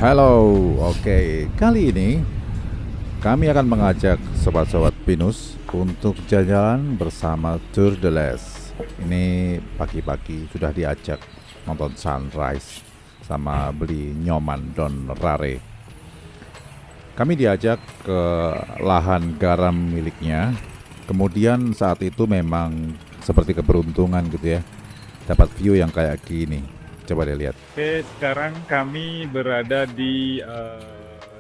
Halo, oke. Kali ini kami akan mengajak sobat-sobat Pinus untuk jalan-jalan bersama Tour de Les. Ini pagi-pagi sudah diajak nonton sunrise sama beli nyoman don rare. Kami diajak ke lahan garam miliknya. Kemudian saat itu memang seperti keberuntungan gitu ya, dapat view yang kayak gini. Coba deh lihat. Oke, sekarang kami berada di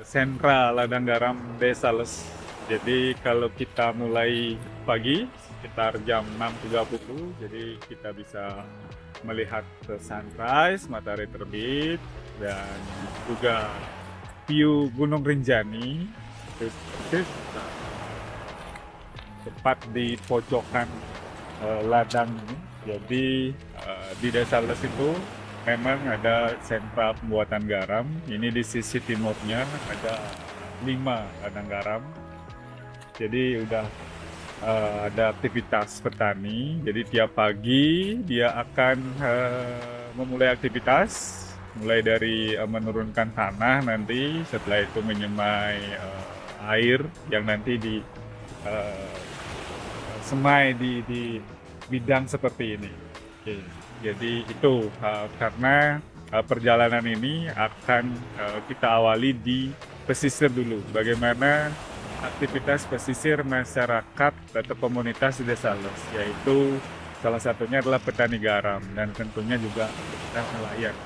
sentra ladang garam Desa Les. Jadi kalau kita mulai pagi sekitar jam 6.30, jadi kita bisa melihat sunrise, matahari terbit, dan juga view Gunung Rinjani. Terus tepat di pojokan ladang ini. Jadi di Desa Les itu memang ada sentra pembuatan garam. Ini di sisi timurnya ada 5 ladang garam. Jadi udah ada aktivitas petani. Jadi tiap pagi dia akan memulai aktivitas, mulai dari menurunkan tanah nanti, setelah itu menyemai air yang nanti di semai di bidang seperti ini. Oke. Jadi itu karena perjalanan ini akan kita awali di pesisir dulu. Bagaimana aktivitas pesisir masyarakat atau komunitas di Desa Les, yaitu salah satunya adalah petani garam dan tentunya juga aktivitas nelayan.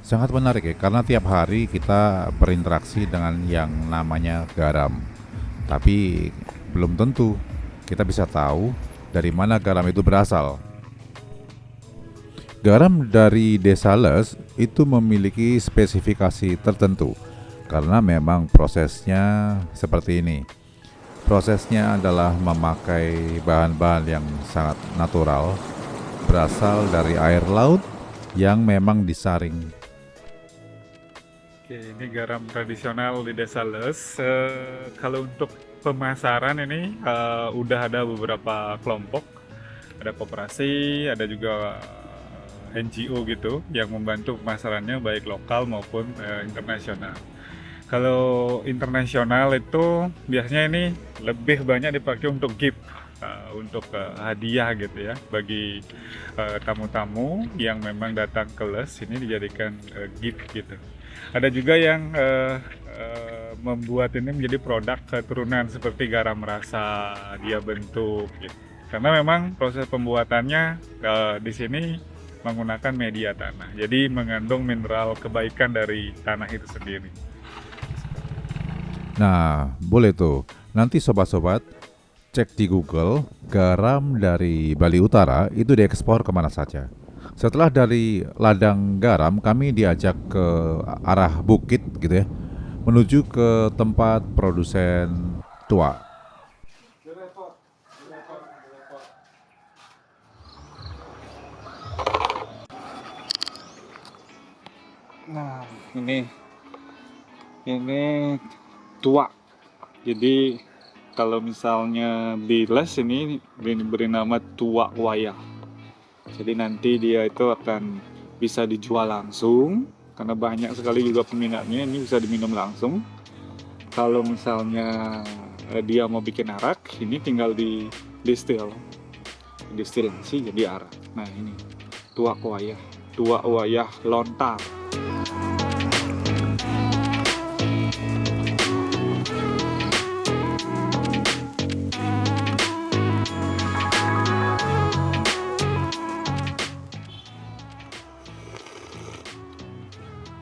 Sangat menarik ya, karena tiap hari kita berinteraksi dengan yang namanya garam. Tapi belum tentu kita bisa tahu dari mana garam itu berasal. Garam dari Desa Les itu memiliki spesifikasi tertentu karena memang prosesnya seperti ini. Prosesnya adalah memakai bahan-bahan yang sangat natural, berasal dari air laut yang memang disaring. Oke, ini garam tradisional di Desa Les. Kalau untuk pemasaran ini udah ada beberapa kelompok, ada koperasi, ada juga NGO gitu yang membantu pemasarannya baik lokal maupun internasional. Kalau internasional itu biasanya ini lebih banyak dipakai untuk gift, untuk hadiah gitu ya bagi tamu-tamu yang memang datang ke Les, ini dijadikan gift gitu. Ada juga yang membuat ini menjadi produk keturunan seperti garam rasa dia bentuk gitu. Karena memang proses pembuatannya di sini menggunakan media tanah. Jadi mengandung mineral kebaikan dari tanah itu sendiri. Nah, boleh tuh. Nanti sobat-sobat cek di Google garam dari Bali Utara itu diekspor kemana saja. Setelah dari ladang garam, kami diajak ke arah bukit gitu ya, menuju ke tempat produsen tua. Nah, ini tua. Jadi kalau misalnya di Les ini diberi nama tua wayah. Jadi nanti dia itu akan bisa dijual langsung karena banyak sekali juga peminatnya. Ini bisa diminum langsung. Kalau misalnya dia mau bikin arak, ini tinggal di distilasi jadi arak. Nah ini tua wayah lontar.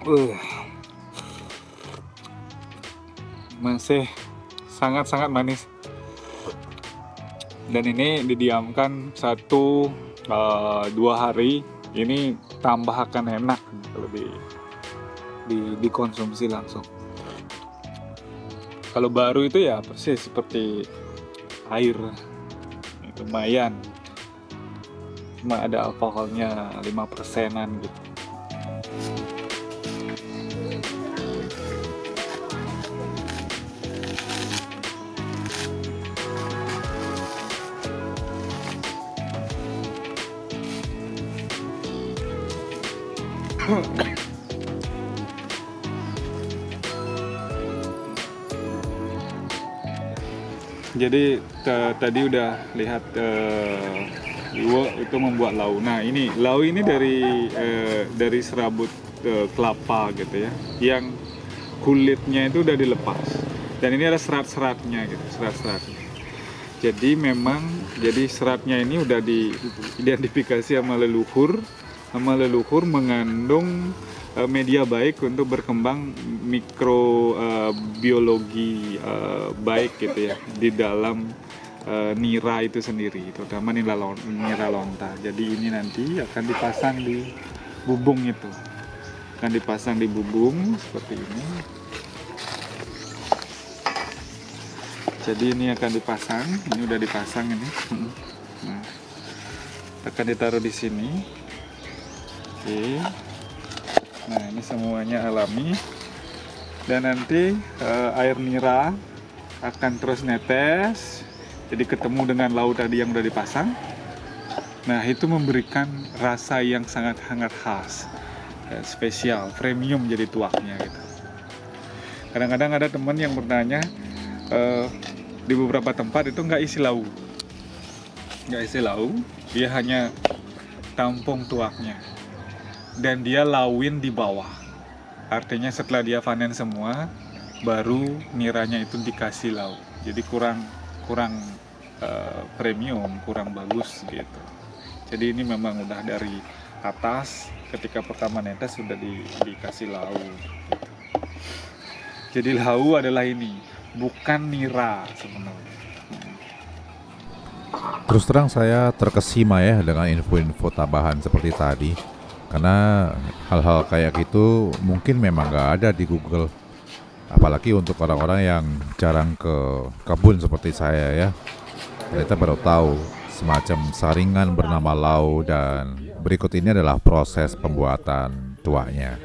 Uh, Masih sangat-sangat manis. Dan ini didiamkan 1-2 hari. Ini tambah akan enak kalau dikonsumsi langsung. Kalau baru itu ya persis seperti air, lumayan. Cuma ada alkoholnya 5%-an gitu. Jadi tadi udah lihat Iwo itu membuat lau. Nah ini lau ini dari serabut kelapa gitu ya, yang kulitnya itu udah dilepas. Dan ini ada serat-seratnya gitu, serat-seratnya. Jadi memang seratnya ini udah diidentifikasi sama leluhur mengandung media baik untuk berkembang mikrobiologi baik gitu ya di dalam nira itu sendiri, terutama nira lontar. Jadi ini nanti akan dipasang di bubung itu, seperti ini. Jadi ini akan dipasang, ini udah dipasang ini. Nah, akan ditaruh di sini. Oke. Nah ini semuanya alami, dan nanti air nira akan terus netes, jadi ketemu dengan laut tadi yang udah dipasang. Nah itu memberikan rasa yang sangat khas, spesial, premium jadi tuaknya gitu. Kadang-kadang ada teman yang bertanya, di beberapa tempat itu nggak isi lau, dia hanya tampung tuaknya. Dan dia lawin di bawah, artinya setelah dia panen semua baru niranya itu dikasih lau, jadi kurang premium, kurang bagus gitu. Jadi ini memang udah dari atas, ketika pertama netes sudah dikasih lau gitu. Jadi lau adalah ini, bukan nira sebenarnya. Terus terang saya terkesima ya dengan info-info tambahan seperti tadi. Karena hal-hal kayak gitu mungkin memang nggak ada di Google. Apalagi untuk orang-orang yang jarang ke kebun seperti saya ya. Ternyata baru tahu semacam saringan bernama lau, dan berikut ini adalah proses pembuatan tuaknya.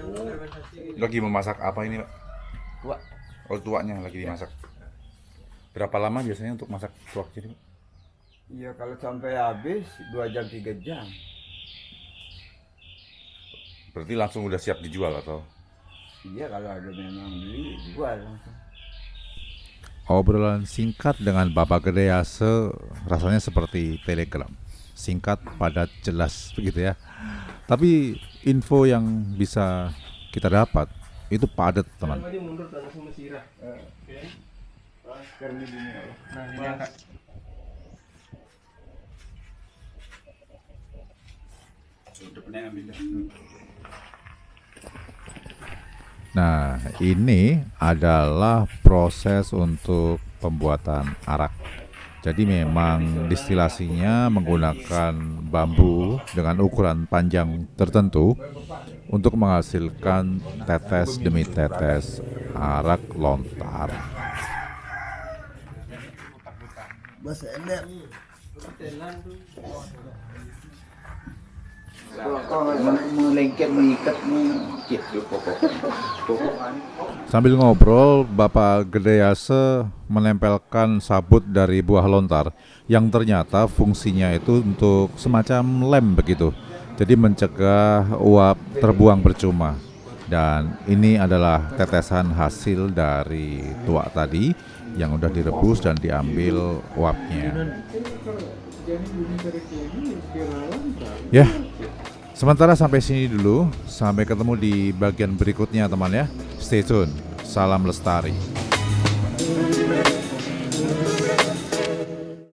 Lagi memasak apa ini, Pak? Tuak. Oh, tuaknya lagi dimasak. Berapa lama biasanya untuk masak tuak jadi, Pak? Iya, kalau sampai habis 2 jam 3 jam. Berarti langsung udah siap dijual atau? Iya, kalau ada memang beli jual langsung. Obrolan singkat dengan Bapak Gedayase rasanya seperti telegram. Singkat, padat, jelas begitu ya. Tapi info yang bisa kita dapat itu padat, teman. Nah, ini adalah proses untuk pembuatan arak. Jadi memang distilasinya menggunakan bambu dengan ukuran panjang tertentu untuk menghasilkan tetes demi tetes arak lontar. Melengket, mengikat, Sambil ngobrol, Bapak Gedayase menempelkan sabut dari buah lontar yang ternyata fungsinya itu untuk semacam lem begitu. Jadi mencegah uap terbuang percuma. Dan ini adalah tetesan hasil dari tuak tadi yang udah direbus dan diambil uapnya. Ya, sementara sampai sini dulu. Sampai ketemu di bagian berikutnya teman ya. Stay tune. Salam lestari.